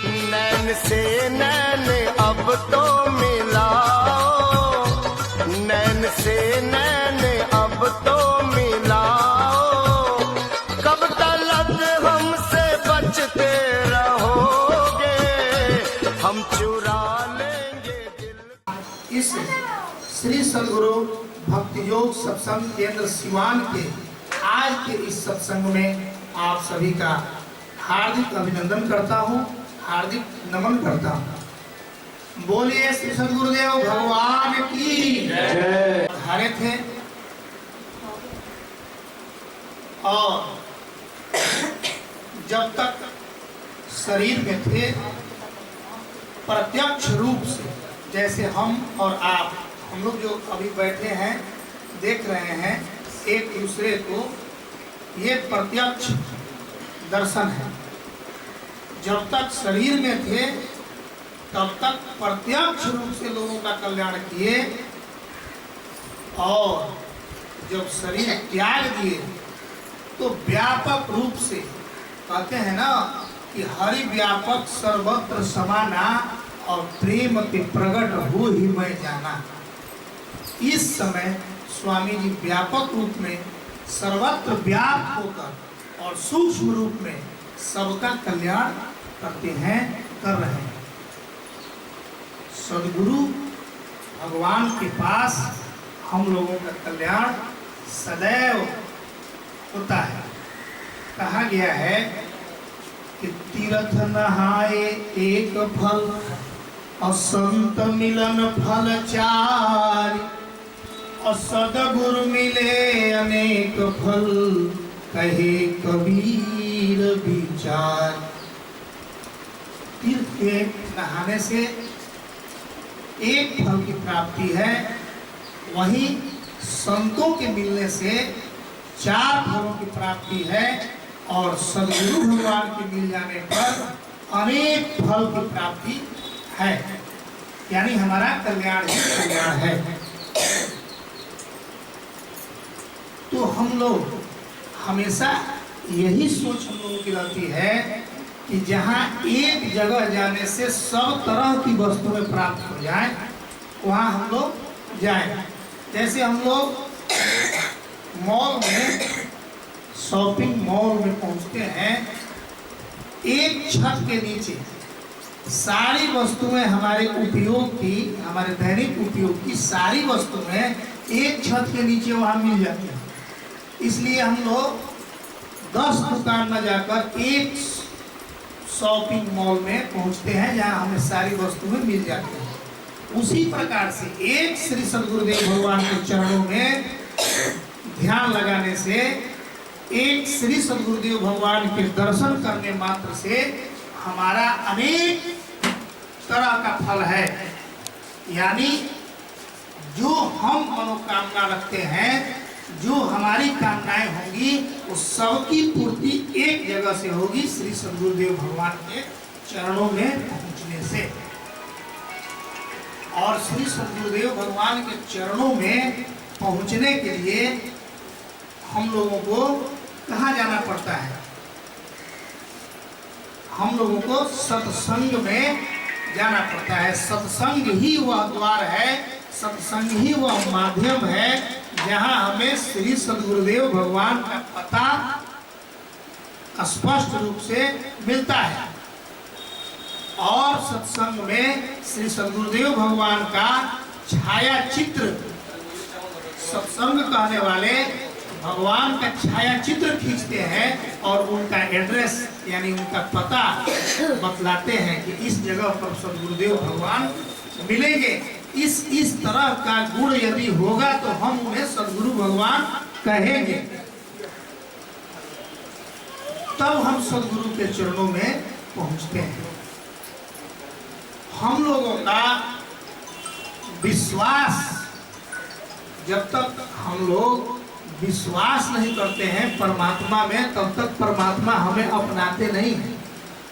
नैन से नैन अब तो मिलाओ, नैन से नैन अब तो मिलाओ, कब तक हमसे बचते रहोगे, हम चुरा लेंगे दिल। इस श्री सद्गुरु भक्ति योग सत्संग केंद्र सिवान के आज के इस सत्संग में आप सभी का हार्दिक अभिनंदन करता हूँ, हार्दिक नमन करता हूँ। बोलिए श्री सद्गुरुदेव भगवान की जय। हारे थे और जब तक शरीर में थे प्रत्यक्ष रूप से, जैसे हम और आप, हम लोग जो अभी बैठे हैं देख रहे हैं एक दूसरे को, ये प्रत्यक्ष दर्शन है। जब तक शरीर में थे तब तक प्रत्यक्ष रूप से लोगों का कल्याण किए, और जब शरीर त्याग दिए तो व्यापक रूप से, कहते हैं ना कि हरि व्यापक सर्वत्र समाना और प्रेम के प्रकट हो ही मैं जाना। इस समय स्वामी जी व्यापक रूप में सर्वत्र व्याप्त होकर और सूक्ष्म रूप में सबका कल्याण करते हैं, कर रहे हैं। सद्गुरु भगवान के पास हम लोगों का कल्याण सदैव होता है। कहा गया है कि तीर्थ नहाए एक फल और संत मिलन फल चार, और सद्गुरु मिले अनेक फल कहे कबीर विचार। तीर्थ के नहाने से एक फल की प्राप्ति है, वहीं संतों के मिलने से 4 फलों की प्राप्ति है, और सद्गुरु भगवान के मिल जाने पर अनेक फल की प्राप्ति है। यानी हमारा कल्याण ही कल्याण है। तो हम लोग हमेशा यही सोच हम लोगों की रहती है कि जहाँ एक जगह जाने से सब तरह की वस्तुएं प्राप्त हो जाए, वहाँ हम लोग जाएं। जैसे हम लोग मॉल में, शॉपिंग मॉल में पहुँचते हैं, एक छत के नीचे सारी वस्तुएं हमारे उपयोग की, हमारे दैनिक उपयोग की सारी वस्तुएं एक छत के नीचे वहाँ मिल जाती हैं। इसलिए हम लोग 10 दुकान में जाकर एक शॉपिंग मॉल में पहुंचते हैं जहां हमें सारी वस्तुएं मिल जाती हैं। उसी प्रकार से एक श्री सद्गुरुदेव भगवान के चरणों में ध्यान लगाने से, एक श्री सद्गुरुदेव भगवान के दर्शन करने मात्र से हमारा अनेक तरह का फल है। यानी जो हम मनोकामना रखते हैं, जो हमारी कामनाएं होंगी, वो सबकी पूर्ति एक जगह से होगी, श्री सद्गुरुदेव भगवान के चरणों में पहुंचने से। और श्री सद्गुरुदेव भगवान के चरणों में पहुंचने के लिए हम लोगों को कहाँ जाना पड़ता है? हम लोगों को सत्संग में जाना पड़ता है। सत्संग ही वह द्वार है, सत्संग ही वह माध्यम है जहां हमें श्री सद्गुरुदेव भगवान का पता स्पष्ट रूप से मिलता है। और सत्संग में श्री सद्गुरुदेव भगवान का छाया चित्र, सत्संग कहने वाले भगवान का छाया चित्र खींचते हैं और उनका एड्रेस यानी उनका पता बतलाते हैं कि इस जगह पर सद्गुरुदेव भगवान मिलेंगे। इस तरह का गुण यदि होगा तो हम उन्हें सद्गुरु भगवान कहेंगे। तब हम सद्गुरु के चरणों में पहुंचते हैं। हम लोगों का विश्वास, जब तक हम लोग विश्वास नहीं करते हैं परमात्मा में, तब तक परमात्मा हमें अपनाते नहीं हैं,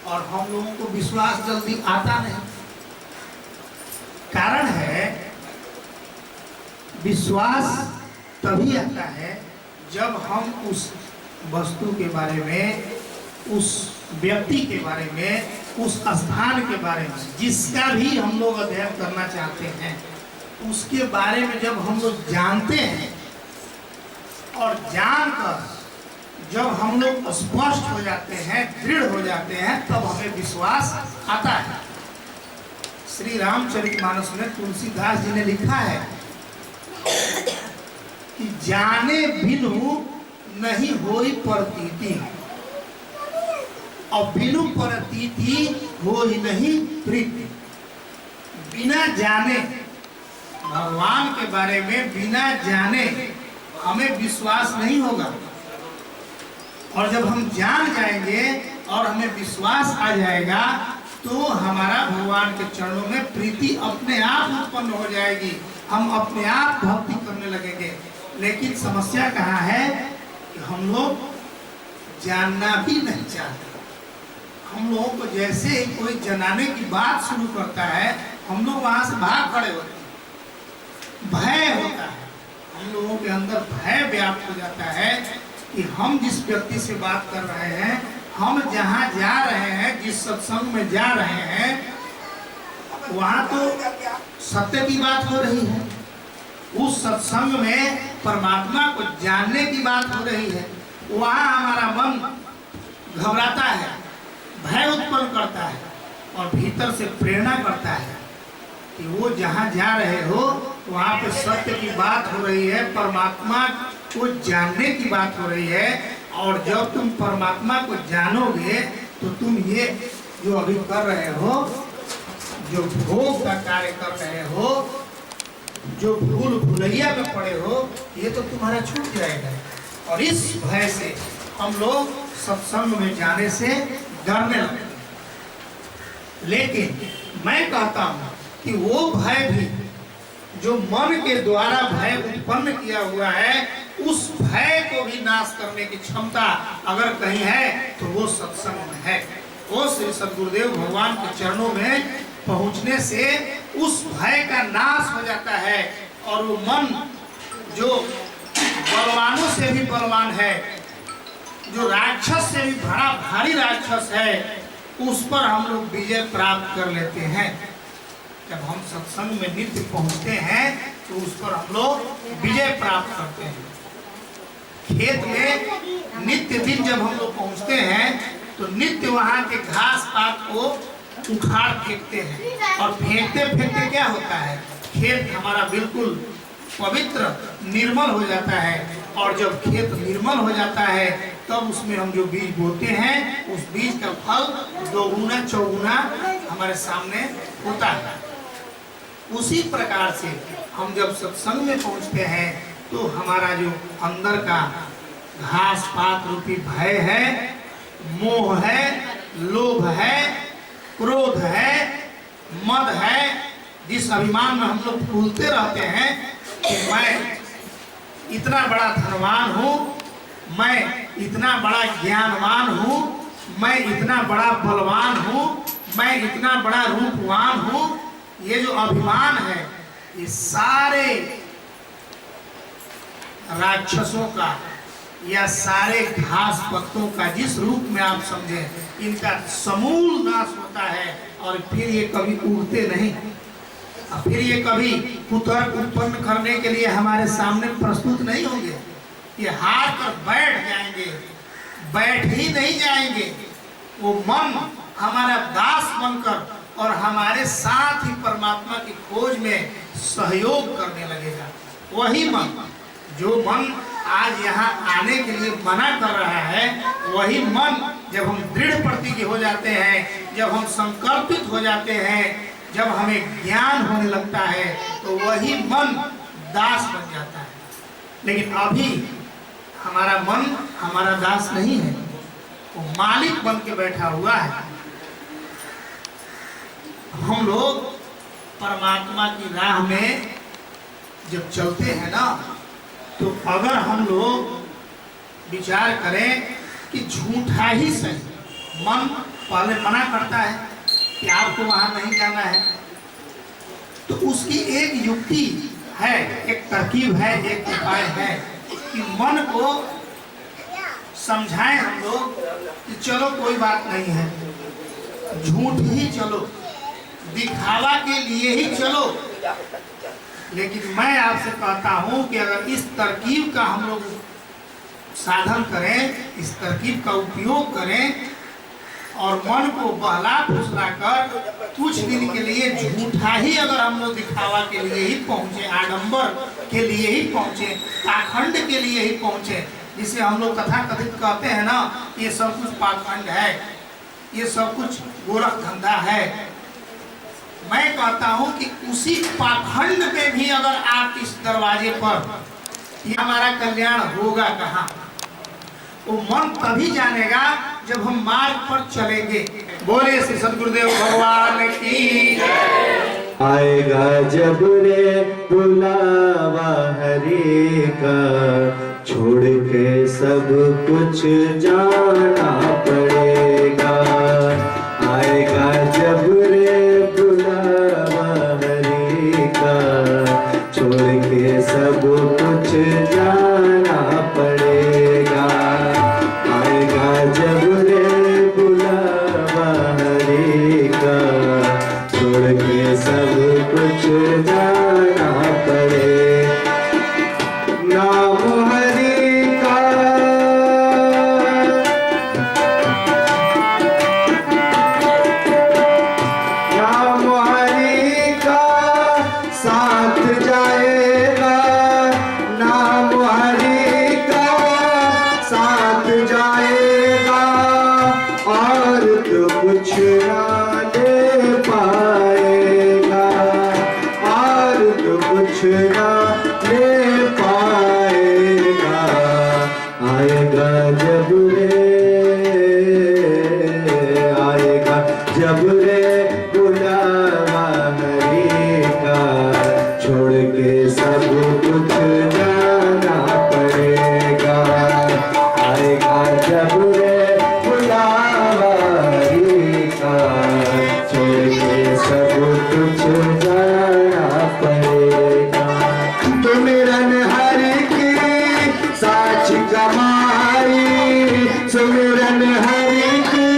और हम लोगों को विश्वास जल्दी आता नहीं। कारण है, विश्वास तभी आता है जब हम उस वस्तु के बारे में, उस व्यक्ति के बारे में उस स्थान के बारे में जिसका भी हम लोग अध्ययन करना चाहते हैं, उसके बारे में जब हम लोग जानते हैं और जानकर जब हम लोग स्पष्ट हो जाते हैं, दृढ़ हो जाते हैं, तब हमें विश्वास आता है। श्री रामचरितमानस में तुलसीदास जी ने लिखा है कि जाने बिनु नहीं होई प्रतीति, और बिनु प्रतीति होई नहीं प्रीति। बिना जाने भगवान के बारे में, बिना जाने हमें विश्वास नहीं होगा, और जब हम जान जाएंगे और हमें विश्वास आ जाएगा तो हमारा भगवान के चरणों में प्रीति अपने आप उत्पन्न हो जाएगी, हम अपने आप भक्ति करने लगेंगे। लेकिन समस्या कहाँ है कि हम लोग जानना भी नहीं चाहते। हम लोगों को जैसे ही कोई जनाने की बात शुरू करता है, हम लोग वहां से भाग खड़े होते हैं। भय होता है, हम लोगों के अंदर भय व्याप्त हो जाता है कि हम जिस व्यक्ति से बात कर रहे हैं, हम जहाँ जा रहे हैं, जिस सत्संग में जा रहे हैं, वहाँ तो सत्य की बात हो रही है, उस सत्संग में परमात्मा को जानने की बात हो रही है। वहाँ हमारा मन घबराता है, भय उत्पन्न करता है और भीतर से प्रेरणा करता है कि वो जहाँ जा रहे हो वहाँ पे सत्य की बात हो रही है, परमात्मा को जानने की बात हो रही है। और जब तुम परमात्मा को जानोगे तो तुम ये जो अभी कर रहे हो, जो भोग का कार्य कर रहे हो, जो भूल भुलैया में पड़े हो, ये तो तुम्हारा छूट जाएगा। और इस भय से हम लोग सत्संग में जाने से डरने लगे। लेकिन मैं कहता हूँ कि वो भय भी जो मन के द्वारा भय उत्पन्न किया हुआ है, उस भय को भी नाश करने की क्षमता अगर कहीं है तो वो सत्संग में है। वो श्री सद्गुरुदेव भगवान के चरणों में पहुंचने से उस भय का नाश हो जाता है और वो मन जो बलवानों से भी बलवान है, जो राक्षस से भी बड़ा भारी राक्षस है, उस पर हम लोग विजय प्राप्त कर लेते हैं। जब हम सत्संग में नित्य पहुंचते हैं तो उस पर हम लोग विजय प्राप्त करते हैं। खेत में नित्य दिन जब हम लोग पहुंचते हैं तो नित्य वहां के घास पात को उखाड़ फेंकते हैं, और फेंकते फेंकते क्या होता है, खेत हमारा बिल्कुल पवित्र निर्मल हो जाता है। और जब खेत निर्मल हो जाता है तब उसमें हम जो बीज बोते हैं, उस बीज का फल दोगुना चौगुना हमारे सामने होता है। उसी प्रकार से हम जब सत्संग में पहुंचते हैं तो हमारा जो अंदर का घास पात रूपी भय है, मोह है, लोभ है, क्रोध है, मद है, जिस अभिमान में हम लोग फूलते रहते हैं कि मैं इतना बड़ा धनवान हूँ, मैं इतना बड़ा ज्ञानवान हूँ, मैं इतना बड़ा बलवान हूँ, मैं इतना बड़ा रूपवान हूँ, ये जो अभिमान है, ये सारे राक्षसों का या सारे घास पत्तों का जिस रूप में आप समझे, इनका समूल नाश होता है और फिर ये कभी उगते नहीं, और फिर ये कभी कुतर्क उत्पन्न करने के लिए हमारे सामने प्रस्तुत नहीं होंगे। ये हार कर बैठ जाएंगे, बैठ ही नहीं जाएंगे। वो मन हमारा दास बनकर और हमारे साथ ही परमात्मा की खोज में सहयोग करने लगेगा। वही मन, जो मन आज यहाँ आने के लिए मना कर रहा है, वही मन जब हम दृढ़ प्रतिज्ञ हो जाते हैं, जब हम संकल्पित हो जाते हैं, जब हमें ज्ञान होने लगता है, तो वही मन दास बन जाता है। लेकिन अभी हमारा मन हमारा दास नहीं है, वो मालिक बन के बैठा हुआ है। हम लोग परमात्मा की राह में जब चलते हैं ना, तो अगर हम लोग विचार करें कि झूठा ही सही, मन पहले मना करता है कि आपको वहां नहीं जाना है, तो उसकी एक युक्ति है, एक तरकीब है, एक उपाय है कि मन को समझाएं हम लोग कि चलो कोई बात नहीं है, झूठ ही चलो, दिखावा के लिए ही चलो। लेकिन मैं आपसे कहता हूं कि अगर इस तरकीब का हम लोग साधन करें, इस तरकीब का उपयोग करें और मन को बहला फुसला कर कुछ दिन के लिए झूठा ही अगर हम लोग दिखावा के लिए ही पहुंचे, आडंबर के लिए ही पहुंचे, पाखंड के लिए ही पहुंचे, जिसे हम लोग कथा कथित कहते हैं ना, ये सब कुछ पाखंड है, ये सब कुछ गोरख धंधा है। मैं कहता हूं कि उसी पाखंड में भी अगर आप इस दरवाजे पर, ये हमारा कल्याण होगा कहाँ? वो मन तभी जानेगा जब हम मार्ग पर चलेंगे। बोले श्री सद्गुरुदेव भगवान की। आएगा जब रे बुलावा हरि का, छोड़ के सब कुछ जाना पड़ेगा। आएगा जब रे बुलावा हरि का, छोड़ के सब कुछ जाना पड़ेगा। आएगा जब रे बुलावा हरि का, छोड़ के सब कुछ जाना पड़े। नाम हरि का, नाम हरि का साथ जाएगा। नाम हरि का साथ जाएगा, और तो कुछ ना ले पाएगा, और तो कुछ ना ले पाएगा। आएगा जब रे, आएगा जब रे बुलावा हरि का, छोड़ के सब कुछ जाना पड़ेगा। आएगा जब रे बुलावा हरि का, छोड़ के सब कुछ जाना पड़ेगा। सुमिरन हरि की साच कमाई, सुमिरन हरि की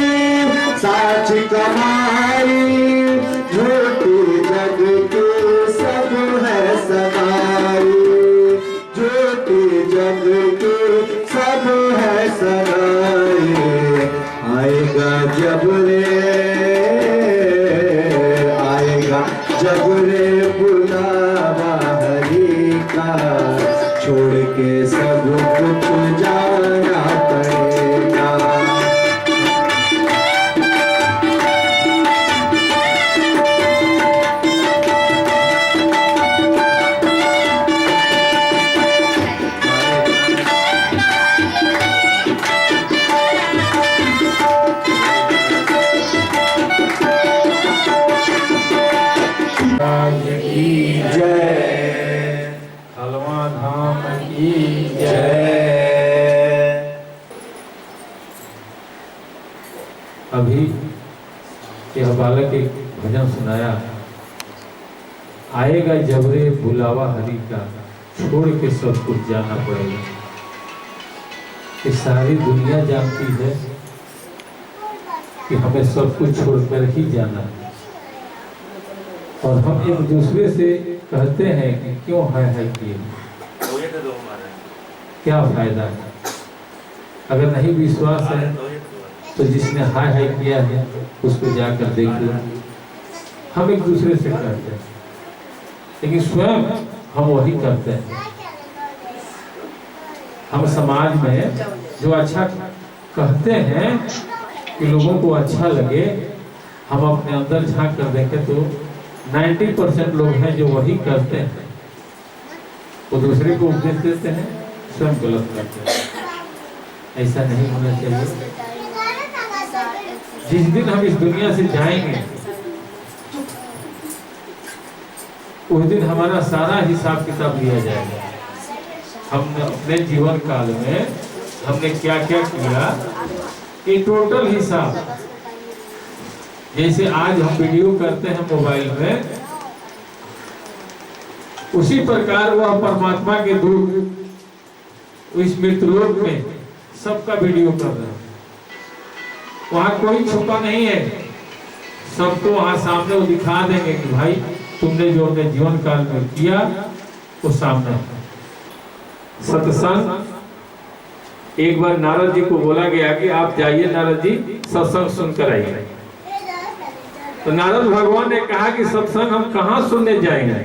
साच कमाई, झूठी जग की सब है सगाई, झूठी जग की सब है सगाई। आएगा जब रे, आएगा जब रे बुलावा हरि का, छोड़ के सब कुछ जाना पड़ेगा। की जय, हलवा धाम की जय। अभी यह बालक एक भजन सुनाया, आएगा जब रे बुलावा हरि का, छोड़ के सब कुछ जाना पड़ेगा। ये सारी दुनिया जानती है कि हमें सब कुछ छोड़कर ही जाना है, और हम एक दूसरे से कहते हैं कि क्यों है किए, क्या फायदा है। अगर नहीं विश्वास है तो जिसने हाय किया है उसको जाकर देख लो। हम एक दूसरे से कहते हैं, लेकिन स्वयं हम वही करते हैं। हम समाज में जो अच्छा कहते हैं कि लोगों को अच्छा लगे, हम अपने अंदर झांक कर देखें तो 90% लोग हैं जो वही करते हैं। वो दूसरे को उपदेश देते हैं, स्वयं गलत करते हैं। ऐसा नहीं होना चाहिए। जिस दिन हम इस दुनिया से जाएंगे उस दिन हमारा सारा हिसाब किताब लिया जाएगा। हमने अपने जीवन काल में हमने क्या क्या किया, ये टोटल हिसाब। जैसे आज हम वीडियो करते हैं मोबाइल में, उसी प्रकार वह परमात्मा के दूत इस मृत्युलोक में सबका वीडियो कर रहे हैं। वहां कोई छुपा नहीं है। सबको वहां सामने वो दिखा देंगे कि भाई तुमने जो अपने जीवन काल में किया वो सामने है। सत्संग एक बार नारद जी को बोला गया कि आप जाइए नारद जी सत्संग सुनकर आइए। तो नारद भगवान ने कहा कि सत्संग हम कहाँ सुनने जाएंगे?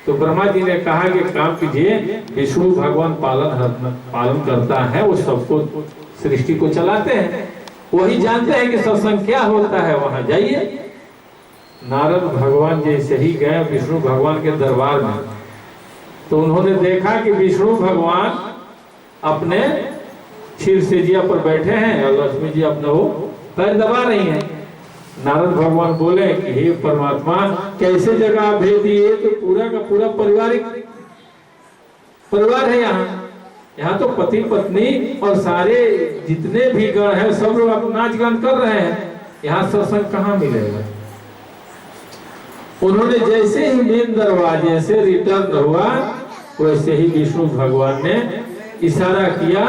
तो ब्रह्मा जी ने कहा कि काम कीजिए, विष्णु भगवान पालन करता है, वो सबको सृष्टि को चलाते हैं, वही जानते हैं कि सत्संग क्या होता है, वहां जाइए। नारद भगवान जैसे ही गए विष्णु भगवान के दरबार में, तो उन्होंने देखा कि विष्णु भगवान अपने क्षीरसेजिया पर बैठे हैं और लक्ष्मी जी अपना वो पैर दबा रही हैं। नारद भगवान बोले कि हे परमात्मा, कैसे जगह आप भेज दिए? तो पूरा का पूरा परिवार है यहाँ तो पति पत्नी और सारे जितने भी गण हैं सब लोग अपना नाच गान कर रहे हैं, यहाँ सत्संग कहाँ मिलेगा? उन्होंने जैसे ही मेन दरवाजे से रिटर्न हुआ, वैसे ही विष्णु भगवान ने इशारा किया,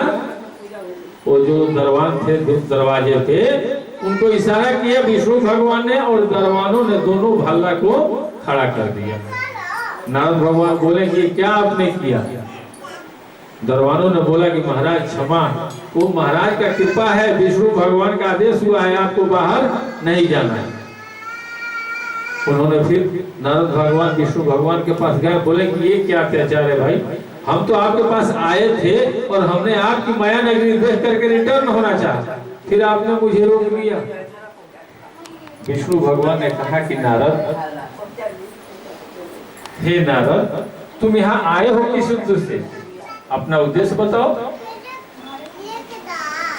वो जो दरवान थे दरवाजे पे उनको इशारा किया विष्णु भगवान ने, और दरवानों ने दोनों भल्ला को खड़ा कर दिया। नारद भगवान बोले कि क्या आपने किया? दरबानों ने बोला कि महाराज क्षमा, वो महाराज का कृपा है, विष्णु भगवान का आदेश हुआ है, आपको बाहर नहीं जाना है। उन्होंने फिर नारद भगवान विष्णु भगवान के पास गए, बोले कि ये क्या अत्याचार है भाई, हम तो आपके पास आए थे और हमने आपकी माया नगरी देख करके रिटर्न होना चाहा, फिर आपने मुझे रोक लिया। विष्णु भगवान ने कहा कि नारद, हे नारद, तुम यहाँ आए हो किस उद्देश्य से? अपना उद्देश्य बताओ।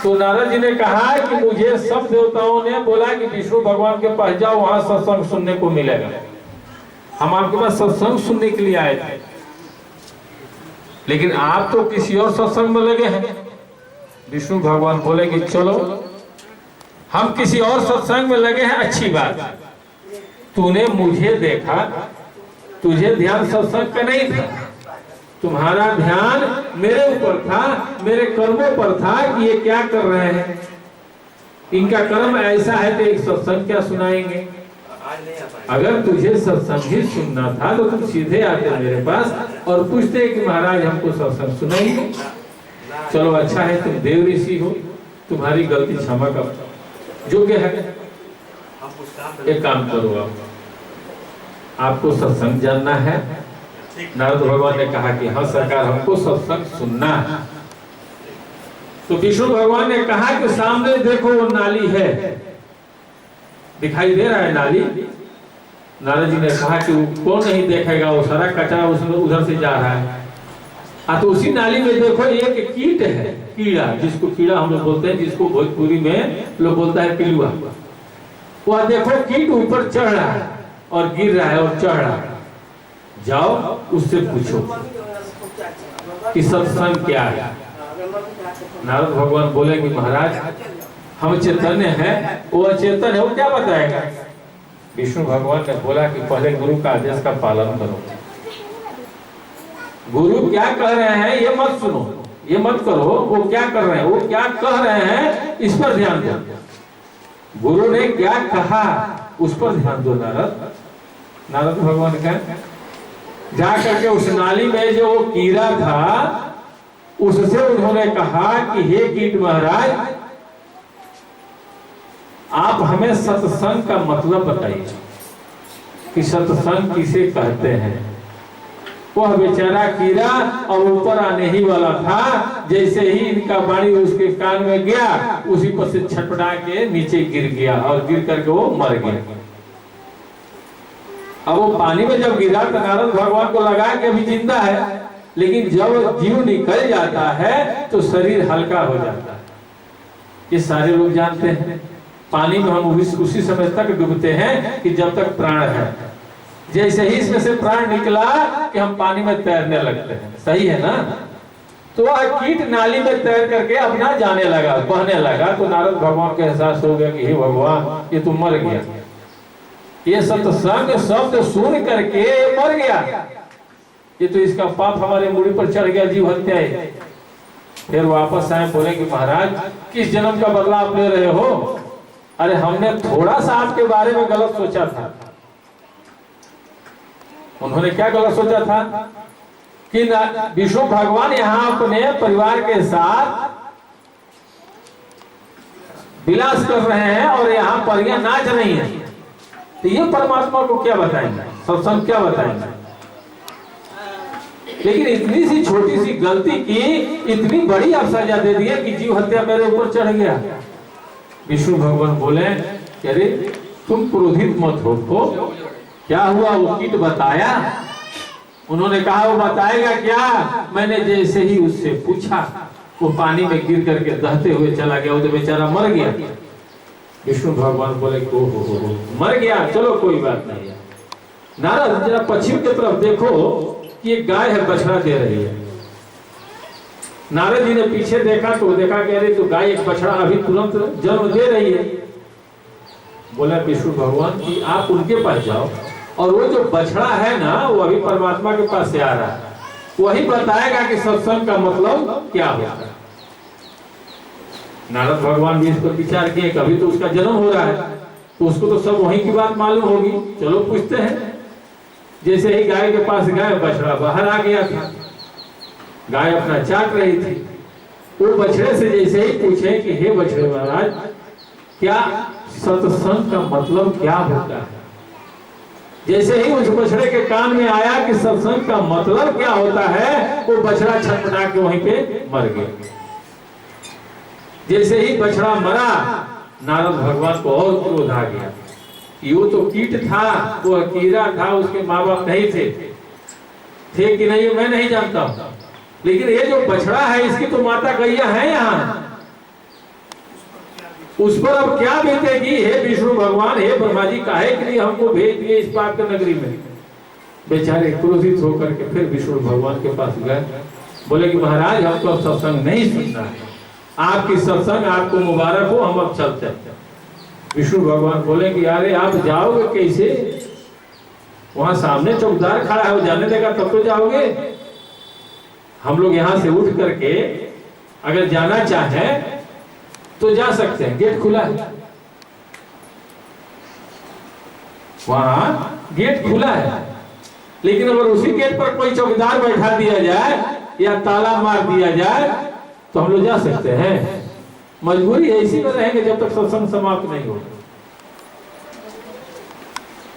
तो नारद जी ने कहा कि मुझे सब देवताओं ने बोला कि विष्णु भगवान के पास जाओ, वहां सत्संग सुनने को मिलेगा, हम आपके पास सत्संग सुनने के लिए आए थे, लेकिन आप तो किसी और सत्संग में लगे हैं। विष्णु भगवान बोले कि चलो, हम किसी और सत्संग में लगे हैं, अच्छी बात, तूने मुझे देखा, तुझे ध्यान सत्संग का नहीं था, तुम्हारा ध्यान मेरे ऊपर था, मेरे कर्मों पर था कि ये क्या कर रहे हैं, इनका कर्म ऐसा है तो एक सत्संग क्या सुनाएंगे। अगर तुझे सत्संग ही सुनना था तो तुम सीधे आते मेरे पास और पूछते कि महाराज हमको सत्संग सुनाइए। चलो अच्छा है, तुम देव ऋषि हो, तुम्हारी गलती क्षमा का योग्य है। एक काम करो, आपको सत्संग जानना है? नारद भगवान ने कहा कि हाँ सरकार, हमको सत्संग सुनना है। तो विष्णु भगवान ने कहा कि सामने देखो वो नाली है, दिखाई दे रहा है नाली। नारद जी ने कहा कि कौन नहीं देखेगा, वो सारा कचरा उसमें उधर से जा रहा है। तो उसी नाली में देखो एक कीट है, कीड़ा, जिसको कीड़ा हम लोग बोलते हैं, जिसको भोजपुरी में लोग बोलता है पिलुआ। वह देखो कीट ऊपर चढ़ रहा है और गिर रहा है और चढ़ रहा है, जाओ उससे पूछो कि सत्संग क्या है। नारद भगवान बोले कि महाराज हम चैतन्य हैं, वो अचेतन है, वो क्या बताएगा। विष्णु भगवान ने बोला कि पहले गुरु का आदेश का पालन करो, गुरु क्या कह रहे हैं ये मत सुनो, ये मत करो, वो क्या कर रहे हैं, वो क्या कह रहे हैं इस पर ध्यान दो, गुरु ने क्या कहा उस पर ध्यान दो। नारद भगवान का जा करके उस नाली में जो कीड़ा था उससे उन्होंने कहा कि हे कीट महाराज, आप हमें सत्संग का मतलब बताइए कि सत्संग किसे कहते हैं। वह बेचारा कीड़ा और ऊपर आने ही वाला था, जैसे ही इनका वाणी उसके कान में गया उसी पर से छटपटा के नीचे गिर गया और गिर करके वो मर गया। अब वो पानी में जब गिरा तो नारद भगवान को लगा कि अभी जिंदा है, लेकिन जब जीव निकल जाता है तो शरीर हल्का हो जाता है। ये सारे लोग जानते हैं। पानी में हम उसी समय तक डूबते हैं कि जब तक प्राण है। जैसे ही इसमें से प्राण निकला कि हम पानी में तैरने लगते हैं, सही है ना। तो वह कीट नाली में तैर करके अपना जाने लगा, बहने लगा। तो नारद भगवान को एहसास हो गया कि हे भगवान, ये तो मर गया, ये सत्संग शब्द सुन करके मर गया, ये तो इसका पाप हमारे मुड़ी पर चढ़ गया, जीव हत्या है। फिर वापस आए, बोले कि महाराज किस जन्म का बदला आप ले रहे हो। अरे हमने थोड़ा सा आपके बारे में गलत सोचा था। उन्होंने क्या गलत सोचा था कि विष्णु भगवान यहाँ अपने परिवार के साथ विलास कर रहे हैं और यहाँ परियां नाच रही हैं, तो ये परमात्मा को क्या बताएंगे, सत्संग क्या बताएंगे। लेकिन इतनी सी छोटी सी गलती की इतनी बड़ी आप सजा दे दी कि जीव हत्या मेरे ऊपर चढ़ गया। विष्णु भगवान बोले अरे तुम क्रोधित मत हो, क्या हुआ वो कीट बताया। उन्होंने कहा वो बताएगा क्या, मैंने जैसे ही उससे पूछा वो पानी में गिर करके दहते हुए चला गया, वो तो बेचारा मर गया। विष्णु भगवान बोले हो मर गया, चलो कोई बात नहीं है। नारद जरा पश्चिम की तरफ देखो कि एक गाय है बछड़ा दे रही है। नारद जी ने पीछे देखा तो देखा कह रही तो गाय एक बछड़ा अभी तुरंत जन्म दे रही है। बोला विष्णु भगवान कि आप उनके पास जाओ और वो जो बछड़ा है ना वो अभी परमात्मा के पास से आ रहा है, वही बताएगा कि सत्संग का मतलब क्या होता है। नारद भगवान भी इस पर विचार किए, कभी तो उसका जन्म हो रहा है तो उसको तो सब वहीं की बात मालूम होगी, चलो पूछते हैं। जैसे ही गाय के पास गए, बछड़ा बाहर आ गया था, गाय अपना चाट रही थी। वो बछड़े से जैसे ही पूछे कि हे बछड़े महाराज, क्या सत्संग का मतलब क्या होता है। जैसे ही उस बछड़े के कान में आया कि सत्संग का मतलब क्या होता है, वो बछड़ा छटपटा के वहीं पे मर गया। जैसे ही बछड़ा मरा, नारद भगवान को और क्रोध आ गया। वो तो कीट था, वो कीड़ा था, उसके माँ बाप नहीं थे कि नहीं मैं नहीं जानता हूं, लेकिन ये जो बछड़ा है इसकी तो माता गैया है यहाँ, उस पर अब क्या बीतेगी। हे विष्णु भगवान, हे ब्रह्मा जी, काहे के लिए हमको भेज दिए इस पाप के नगरी में। बेचारे क्रोधित होकर के फिर विष्णु भगवान के पास गए, बोले कि महाराज हमको अब सत्संग नहीं सुनना है, आपकी सत्संग आपको मुबारक हो, हम अब चलते हैं। विष्णु भगवान बोले कि अरे आप जाओगे कैसे, वहां सामने चौकीदार खड़ा है, वो जाने देगा तब तो जाओगे। हम लोग यहाँ से उठ करके अगर जाना चाहे तो जा सकते हैं, गेट खुला है, वहां गेट खुला है। लेकिन अगर उसी गेट पर कोई चौकीदार बैठा दिया जाए या ताला मार दिया जाए तो हम लोग जा सकते हैं। मजबूरी है, इसी में रहेंगे जब तक सत्संग समाप्त नहीं हो।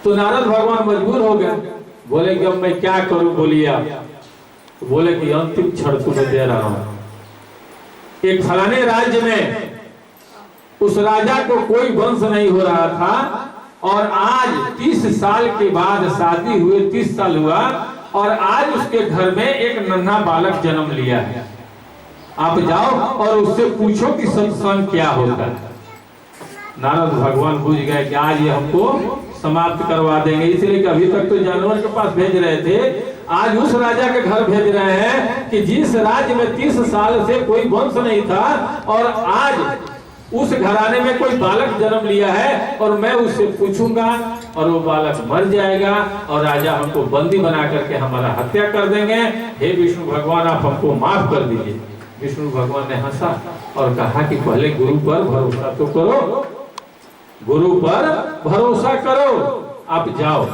तो नारद भगवान मजबूर हो गए, बोले कि अब मैं क्या करूं, बोलिए आप। तो बोले कि अंतिम क्षण तुम्हें दे रहा हूं। एक फलाने राज्य में उस राजा को कोई वंश नहीं हो रहा था और आज 30 साल के बाद शादी हुए, 30 साल हुआ और आज उसके घर में एक नन्हा बालक जन्म लिया है। आप जाओ और उससे पूछो कि सत्संग क्या होता है। नारद भगवान बुझ गए कि आज ये हमको समाप्त करवा देंगे, इसलिए कि अभी तक तो जानवर के पास भेज रहे थे, आज उस राजा के घर भेज रहे हैं कि जिस राज्य में 30 साल से कोई वंश नहीं था और आज उस घराने में कोई बालक जन्म लिया है और मैं उससे पूछूंगा और वो बालक मर जाएगा और राजा हमको बंदी बना करके हमारा हत्या कर देंगे। हे विष्णु भगवान, आप हमको माफ कर दीजिए। विष्णु भगवान ने हंसा और कहा कि पहले गुरु पर भरोसा तो करो, गुरु पर भरोसा करो, आप जाओ।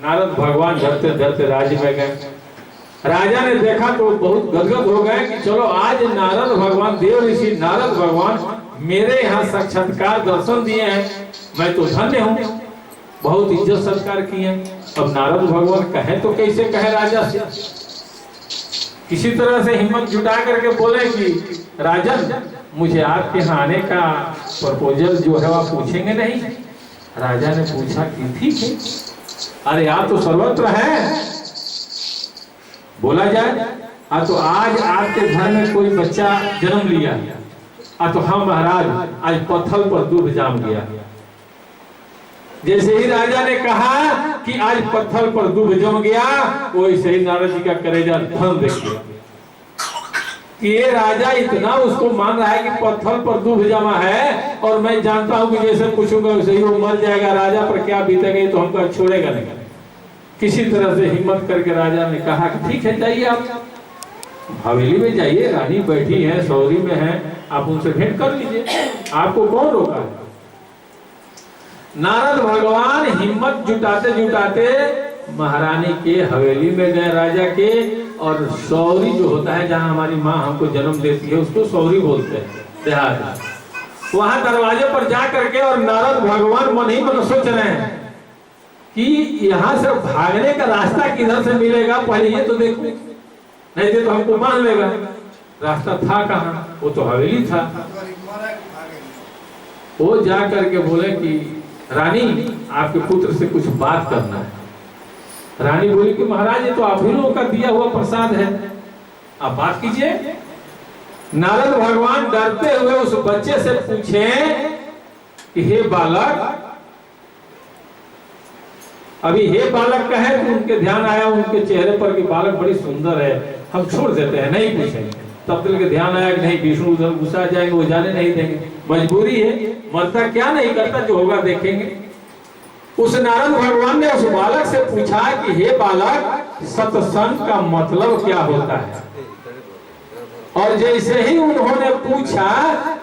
नारद भगवान डरते डरते राज्य में गए। राजा ने देखा तो बहुत गदगद हो गए कि चलो आज नारद भगवान, देव ऋषि नारद भगवान मेरे यहाँ साक्षात्कार दर्शन दिए हैं, मैं तो धन्य हूँ, बहुत इज्जत सत्कार किए हैं। अब नारद भगवान कहे तो कैसे कहे राजा से, किसी तरह से हिम्मत जुटा करके बोले कि राजन, मुझे आपके यहाँ आने का प्रपोजल जो है आप पूछेंगे नहीं। राजा ने पूछा कि ठीक है, अरे आप तो सर्वत्र हैं, बोला जाए। तो आज आपके घर में कोई बच्चा जन्म लिया, तो हम महाराज आज पत्थर पर दूध जाम गया। जैसे ही राजा ने कहा कि आज पत्थर पर दूध जम गया, वैसे ही नारद जी का कलेजा धन देखिए कि ये राजा इतना उसको मान रहा है कि पत्थर पर दूध जमा है और मैं जानता हूं कि जैसे पूछूंगा वैसे ही वो मर जाएगा, राजा पर क्या बीतेगा तो हमको छोड़ेगा नहीं। किसी तरह से हिम्मत करके राजा ने कहा कि ठीक है, जाइए आप हवेली में जाइए, रानी बैठी है, सौरी में है, आप उनसे भेंट कर लीजिए, आपको कौन रोका है। नारद भगवान हिम्मत जुटाते जुटाते महारानी के हवेली में गए, राजा के। और सौरी जो होता है, जहाँ हमारी माँ हमको जन्म देती है, उसको सौरी बोलते हैं देहात में। वहां दरवाजे पर जा करके और नारद भगवान मन ही मन सोच रहे हैं कि यहाँ से भागने का रास्ता किधर से मिलेगा, पहले ये तो देखो, नहीं तो हमको मान लेगा। रास्ता था कहाँ? वो तो हवेली था। वो जा करके बोले कि रानी, आपके पुत्र से कुछ बात करना है। रानी बोली कि महाराज, ये तो आप ही लोगों का दिया हुआ प्रसाद है, आप बात कीजिए। नारद भगवान डरते हुए उस बच्चे से पूछे कि हे बालक, अभी हे बालक कहे तो उनके ध्यान आया उनके चेहरे पर कि बालक बड़ी सुंदर है, हम छोड़ देते हैं, नहीं पूछेंगे। तब दिल के ध्यान आया कि नहीं, विष्णु उधर गुस्सा जाएंगे, वो जाने नहीं देंगे, मजबूरी है, मरता क्या नहीं करता, जो होगा देखेंगे। उस नारद भगवान ने उस बालक से पूछा कि हे बालक, सत्संग का मतलब क्या होता है? और जैसे ही उन्होंने पूछा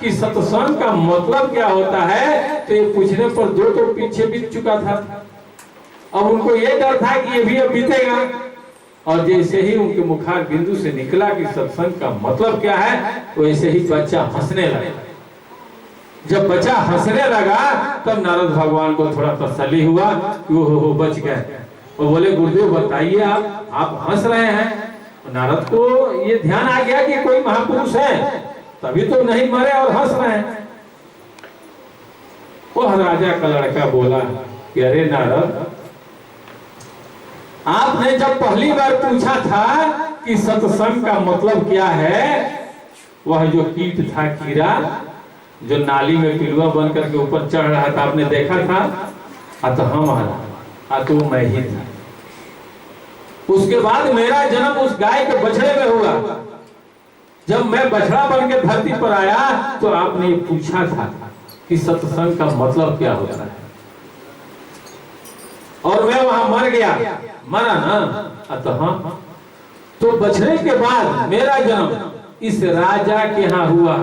कि सत्संग का मतलब क्या होता है, तो ये पूछने पर दो तो पीछे बीत चुका था। अब उनको ये डर था कि ये भी अब बीतेगा। और जैसे ही उनके मुखार बिंदु से निकला कि सत्संग का मतलब क्या है, वैसे ही बच्चा हंसने लगा। जब बच्चा हंसने लगा तब नारद भगवान को थोड़ा तसल्ली हुआ कि वो बच गए। वो बोले गुरुदेव बताइए, आप हंस रहे हैं। नारद को ये ध्यान आ गया कि कोई महापुरुष है, तभी तो नहीं मरे और हंस रहे हैं। वह राजा का लड़का बोला कि अरे नारद, आपने जब पहली बार पूछा था कि सत्संग का मतलब क्या है, वह जो कीट था, कीड़ा जो नाली में पिलुआ बन करके ऊपर चढ़ रहा था, आपने देखा था? तो हम तो मैं ही था। उसके बाद मेरा जन्म उस गाय के बछड़े में हुआ। जब मैं बछड़ा बन के धरती पर आया तो आपने पूछा था कि सत्संग का मतलब क्या होता है, और मैं वहां मर गया, मरा ना। तो बछड़े के बाद मेरा जन्म इस राजा के यहाँ हुआ।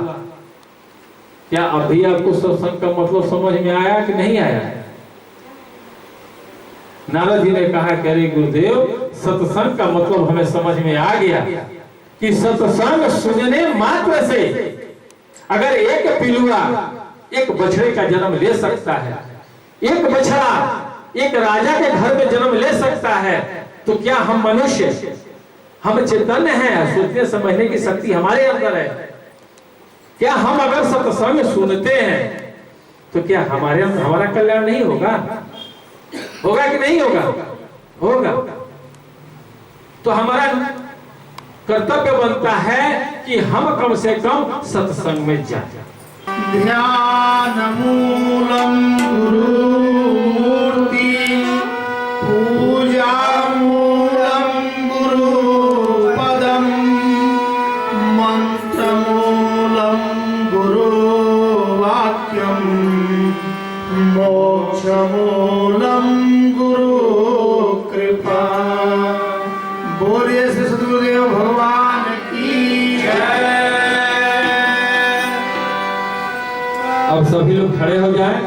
क्या अभी आपको सत्संग का मतलब समझ में आया कि नहीं आया? नारद जी ने कहा कि अरे गुरुदेव, सत्संग का मतलब हमें समझ में आ गया कि सत्संग सुनने मात्र से अगर एक पिलुआ एक बछड़े का जन्म ले सकता है, एक बछड़ा एक राजा के घर में जन्म ले सकता है, तो क्या हम मनुष्य, हम चैतन्य हैं, सोचने समझने की शक्ति हमारे अंदर है। क्या हम अगर सत्संग सुनते हैं तो क्या हमारे अंदर हमारा कल्याण नहीं होगा? होगा कि नहीं होगा? होगा। तो हमारा कर्तव्य बनता है कि हम कम से कम सत्संग में जाएं। ध्यान मूलम गुरुमूर्ति, पूजा मूलम गुरुपदम, मंत्र मूलम गुरुवाक्यम, मोक्ष मूलम गुरु कृपा। बोलिए श्री सद्गुरुदेव भगवान की जय। अब सभी लोग खड़े हो जाएं।